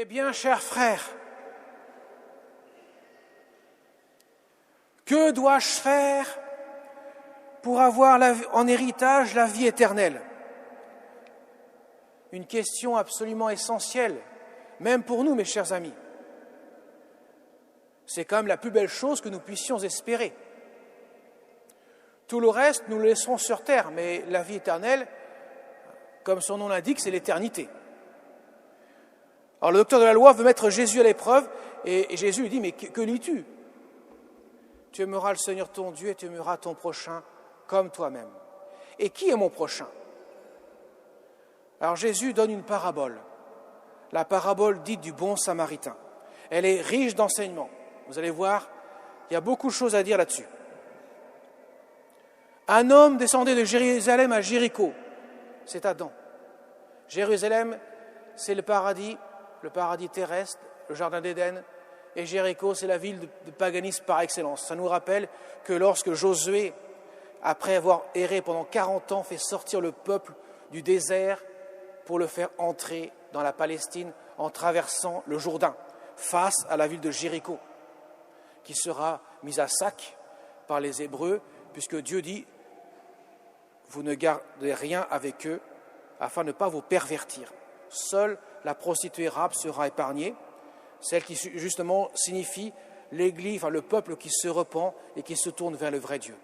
bien, chers frères, que dois-je faire pour avoir en héritage la vie éternelle? Une question absolument essentielle, même pour nous, mes chers amis. C'est quand même la plus belle chose que nous puissions espérer. Tout le reste, nous le laisserons sur terre, mais la vie éternelle, comme son nom l'indique, c'est l'éternité. Alors le docteur de la loi veut mettre Jésus à l'épreuve, et Jésus lui dit, mais que lis-tu? Tu aimeras le Seigneur ton Dieu et tu aimeras ton prochain comme toi-même. Et qui est mon prochain? Alors Jésus donne une parabole, la parabole dite du bon samaritain. Elle est riche d'enseignements. Vous allez voir, il y a beaucoup de choses à dire là-dessus. Un homme descendait de Jérusalem à Jéricho, c'est Adam. Jérusalem, c'est le paradis terrestre, le jardin d'Éden, et Jéricho, c'est la ville de paganisme par excellence. Ça nous rappelle que lorsque Josué, après avoir erré pendant 40 ans, fait sortir le peuple du désert pour le faire entrer dans la Palestine en traversant le Jourdain, face à la ville de Jéricho, qui sera mise à sac par les Hébreux, puisque Dieu dit « Vous ne gardez rien avec eux, afin de ne pas vous pervertir. Seule la prostituée arabe sera épargnée, celle qui justement signifie l'Église, le peuple qui se repent et qui se tourne vers le vrai Dieu. »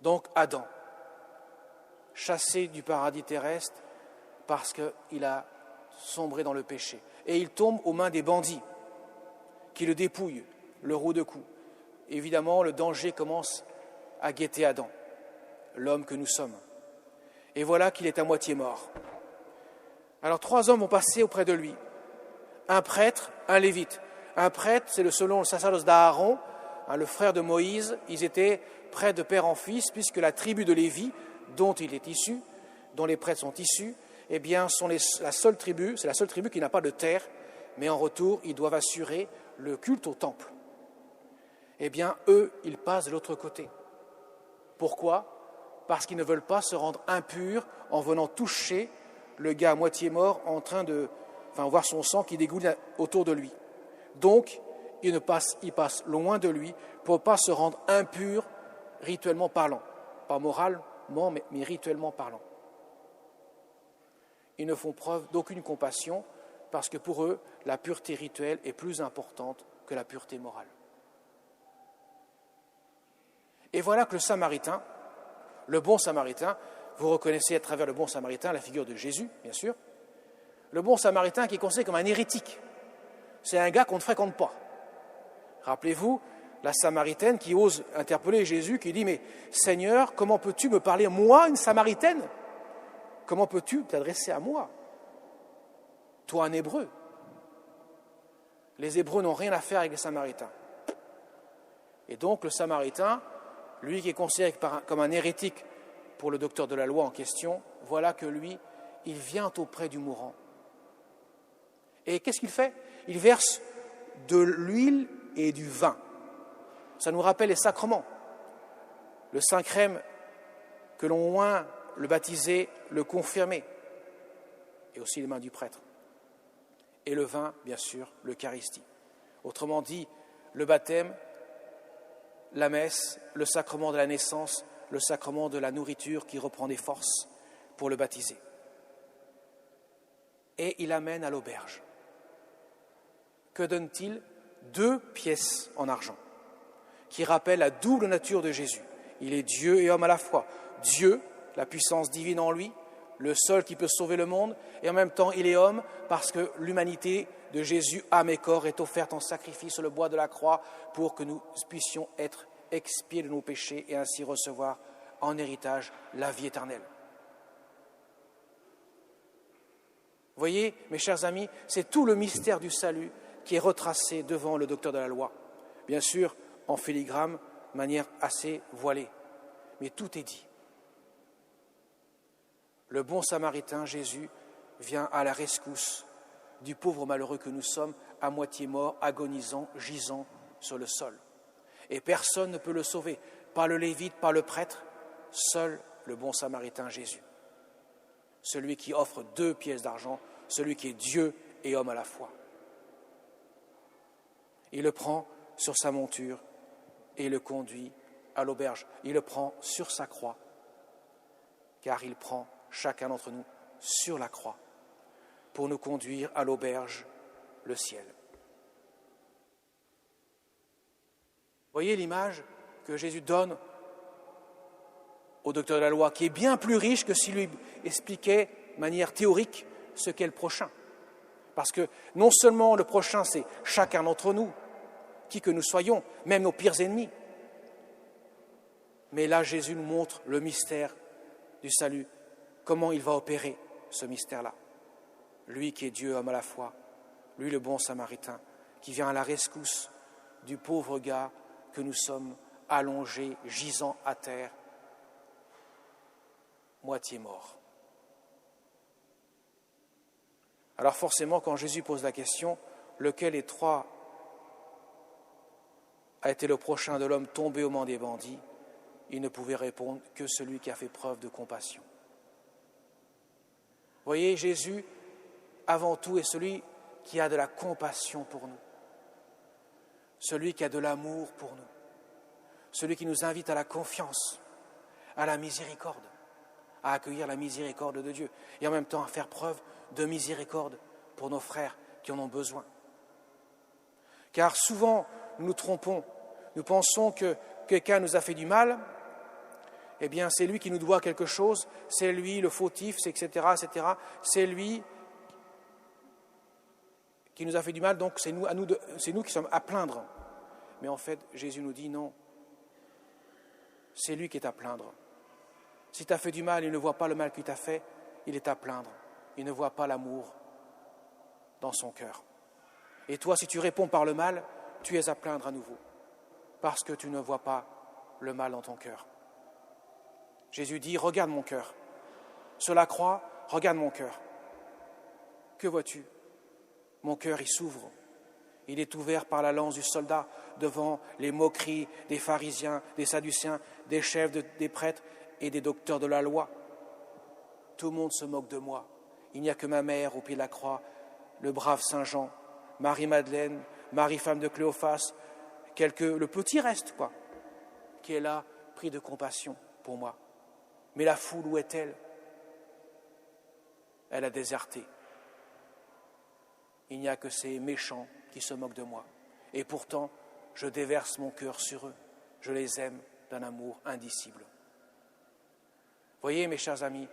Donc Adam, chassé du paradis terrestre parce qu'il a sombré dans le péché. Et il tombe aux mains des bandits qui le dépouillent, le rouent de coups. Évidemment, le danger commence à guetter Adam, l'homme que nous sommes. Et voilà qu'il est à moitié mort. Alors 3 hommes vont passer auprès de lui. Un prêtre, un lévite. Un prêtre, c'est selon le sacerdoce d'Aaron, le frère de Moïse. Ils étaient prêtres de père en fils, puisque la tribu de Lévi, dont il est issu, dont les prêtres sont issus, eh bien, c'est la seule tribu qui n'a pas de terre, mais en retour, ils doivent assurer le culte au temple. Eh bien, eux, ils passent de l'autre côté. Pourquoi? Parce qu'ils ne veulent pas se rendre impurs en venant toucher le gars à moitié mort en train de voir son sang qui dégoule autour de lui. Donc, ils passent loin de lui pour ne pas se rendre impurs rituellement parlant. Pas moralement, mais rituellement parlant. Ils ne font preuve d'aucune compassion parce que pour eux, la pureté rituelle est plus importante que la pureté morale. Et voilà que le Samaritain, le bon Samaritain, vous reconnaissez à travers le bon Samaritain la figure de Jésus, bien sûr, le bon Samaritain qui est considéré comme un hérétique. C'est un gars qu'on ne fréquente pas. Rappelez-vous, la Samaritaine qui ose interpeller Jésus, qui dit « Mais Seigneur, comment peux-tu me parler, moi, une Samaritaine? Comment peux-tu t'adresser à moi? Toi, un Hébreu. » Les Hébreux n'ont rien à faire avec les Samaritains. Et donc le Samaritain, lui qui est considéré comme un hérétique pour le docteur de la loi en question, voilà que lui, il vient auprès du mourant. Et qu'est-ce qu'il fait? Il verse de l'huile et du vin. Ça nous rappelle les sacrements. Le Saint-Crème que l'on oint, le baptisé, le confirmé, et aussi les mains du prêtre. Et le vin, bien sûr, l'Eucharistie. Autrement dit, le baptême, la messe, le sacrement de la naissance, le sacrement de la nourriture qui reprend des forces pour le baptiser. Et il amène à l'auberge. Que donne-t-il? 2 pièces en argent, qui rappellent la double nature de Jésus. Il est Dieu et homme à la fois. Dieu, la puissance divine en lui, le seul qui peut sauver le monde, et en même temps il est homme parce que l'humanité de Jésus, âme et corps, est offerte en sacrifice sur le bois de la croix pour que nous puissions être expiés de nos péchés et ainsi recevoir en héritage la vie éternelle. Vous voyez, mes chers amis, c'est tout le mystère du salut qui est retracé devant le docteur de la loi. Bien sûr, en filigrane, de manière assez voilée, mais tout est dit. Le bon Samaritain, Jésus, vient à la rescousse du pauvre malheureux que nous sommes, à moitié mort, agonisant, gisant sur le sol. Et personne ne peut le sauver, pas le lévite, pas le prêtre, seul le bon Samaritain, Jésus. Celui qui offre 2 pièces d'argent, celui qui est Dieu et homme à la fois. Il le prend sur sa monture et le conduit à l'auberge. Il le prend sur sa croix, car il prend chacun d'entre nous sur la croix pour nous conduire à l'auberge, le ciel. Voyez l'image que Jésus donne au docteur de la loi, qui est bien plus riche que s'il lui expliquait de manière théorique ce qu'est le prochain. Parce que non seulement le prochain, c'est chacun d'entre nous, qui que nous soyons, même nos pires ennemis, mais là, Jésus nous montre le mystère du salut, comment il va opérer ce mystère-là. Lui qui est Dieu, homme à la fois, lui le bon samaritain, qui vient à la rescousse du pauvre gars que nous sommes allongés, gisant à terre, moitié mort. Alors forcément, quand Jésus pose la question, lequel des trois a été le prochain de l'homme tombé aux mains des bandits, il ne pouvait répondre que celui qui a fait preuve de compassion. Vous voyez, Jésus, avant tout, est celui qui a de la compassion pour nous, celui qui a de l'amour pour nous, celui qui nous invite à la confiance, à la miséricorde, à accueillir la miséricorde de Dieu et en même temps à faire preuve de miséricorde pour nos frères qui en ont besoin. Car souvent, nous nous trompons, nous pensons que quelqu'un nous a fait du mal, eh bien c'est lui qui nous doit quelque chose, c'est lui le fautif, etc., etc. C'est lui qui nous a fait du mal, donc c'est nous qui sommes à plaindre. Mais en fait, Jésus nous dit non, c'est lui qui est à plaindre. Si tu as fait du mal, il ne voit pas le mal qu'il t'a fait, il est à plaindre. Il ne voit pas l'amour dans son cœur. Et toi, si tu réponds par le mal, tu es à plaindre à nouveau, parce que tu ne vois pas le mal dans ton cœur. Jésus dit, regarde mon cœur. Sur la croix, regarde mon cœur. Que vois-tu ? Mon cœur, il s'ouvre. Il est ouvert par la lance du soldat devant les moqueries des pharisiens, des sadducéens, des chefs, des prêtres et des docteurs de la loi. Tout le monde se moque de moi. Il n'y a que ma mère au pied de la croix, le brave Saint Jean, Marie-Madeleine, Marie, femme de Cléophas, le petit reste, qui est là, pris de compassion pour moi. Mais la foule, où est-elle ? Elle a déserté. Il n'y a que ces méchants qui se moquent de moi. Et pourtant, je déverse mon cœur sur eux. Je les aime d'un amour indicible. Voyez, mes chers amis,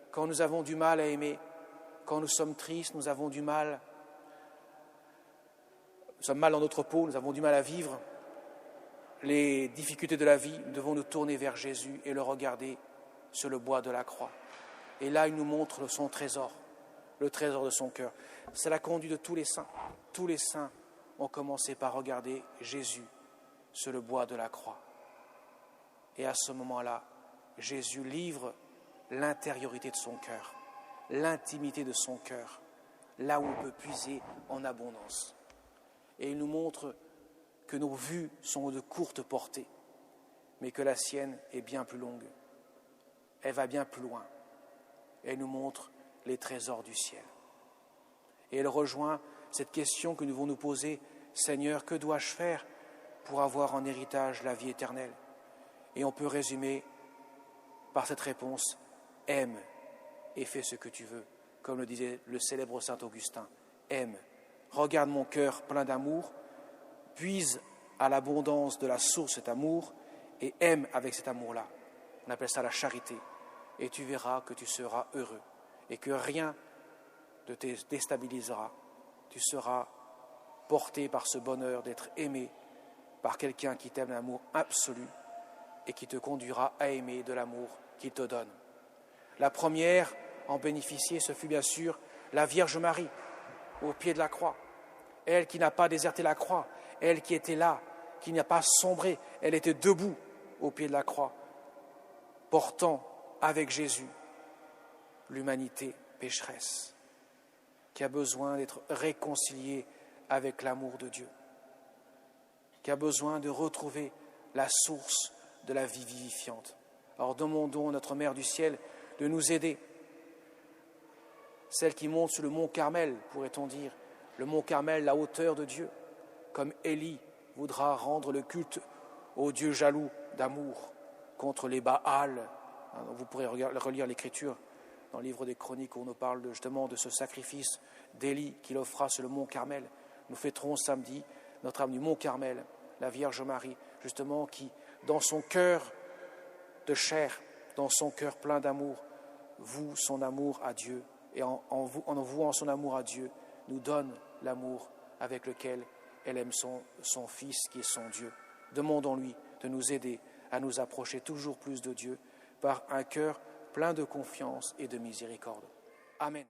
quand nous avons du mal à aimer, quand nous sommes tristes, nous avons du mal, nous sommes mal dans notre peau, nous avons du mal à vivre les difficultés de la vie, nous devons nous tourner vers Jésus et le regarder sur le bois de la croix. Et là, il nous montre son trésor, le trésor de son cœur. C'est la conduite de tous les saints. Tous les saints ont commencé par regarder Jésus sur le bois de la croix. Et à ce moment-là, Jésus livre l'intériorité de son cœur, l'intimité de son cœur, là où on peut puiser en abondance. Et il nous montre que nos vues sont de courte portée, mais que la sienne est bien plus longue. Elle va bien plus loin. Elle nous montre les trésors du ciel. Et elle rejoint cette question que nous devons nous poser, Seigneur, que dois-je faire pour avoir en héritage la vie éternelle ? Et on peut résumer par cette réponse, aime et fais ce que tu veux, comme le disait le célèbre saint Augustin. Aime, regarde mon cœur plein d'amour, puise à l'abondance de la source cet amour et aime avec cet amour-là. On appelle ça la charité. Et tu verras que tu seras heureux et que rien ne te déstabilisera. Tu seras porté par ce bonheur d'être aimé par quelqu'un qui t'aime l'amour absolu et qui te conduira à aimer de l'amour qu'il te donne. La première à en bénéficier, ce fut bien sûr la Vierge Marie, au pied de la croix. Elle qui n'a pas déserté la croix, elle qui était là, qui n'a pas sombré, elle était debout au pied de la croix, portant avec Jésus l'humanité pécheresse, qui a besoin d'être réconciliée avec l'amour de Dieu, qui a besoin de retrouver la source de la vie vivifiante. Alors demandons à notre Mère du ciel de nous aider celle qui monte sur le mont Carmel, pourrait-on dire, le mont Carmel, la hauteur de Dieu, comme Élie voudra rendre le culte au Dieu jaloux d'amour contre les Baals. Vous pourrez relire l'Écriture dans le livre des Chroniques où on nous parle justement de ce sacrifice d'Élie qu'il offra sur le mont Carmel. Nous fêterons samedi Notre-Dame du mont Carmel, la Vierge Marie, justement, qui, dans son cœur de chair, dans son cœur plein d'amour, voue son amour à Dieu. Et en vouant son amour à Dieu, nous donne l'amour avec lequel elle aime son Fils qui est son Dieu. Demandons-lui de nous aider à nous approcher toujours plus de Dieu par un cœur plein de confiance et de miséricorde. Amen.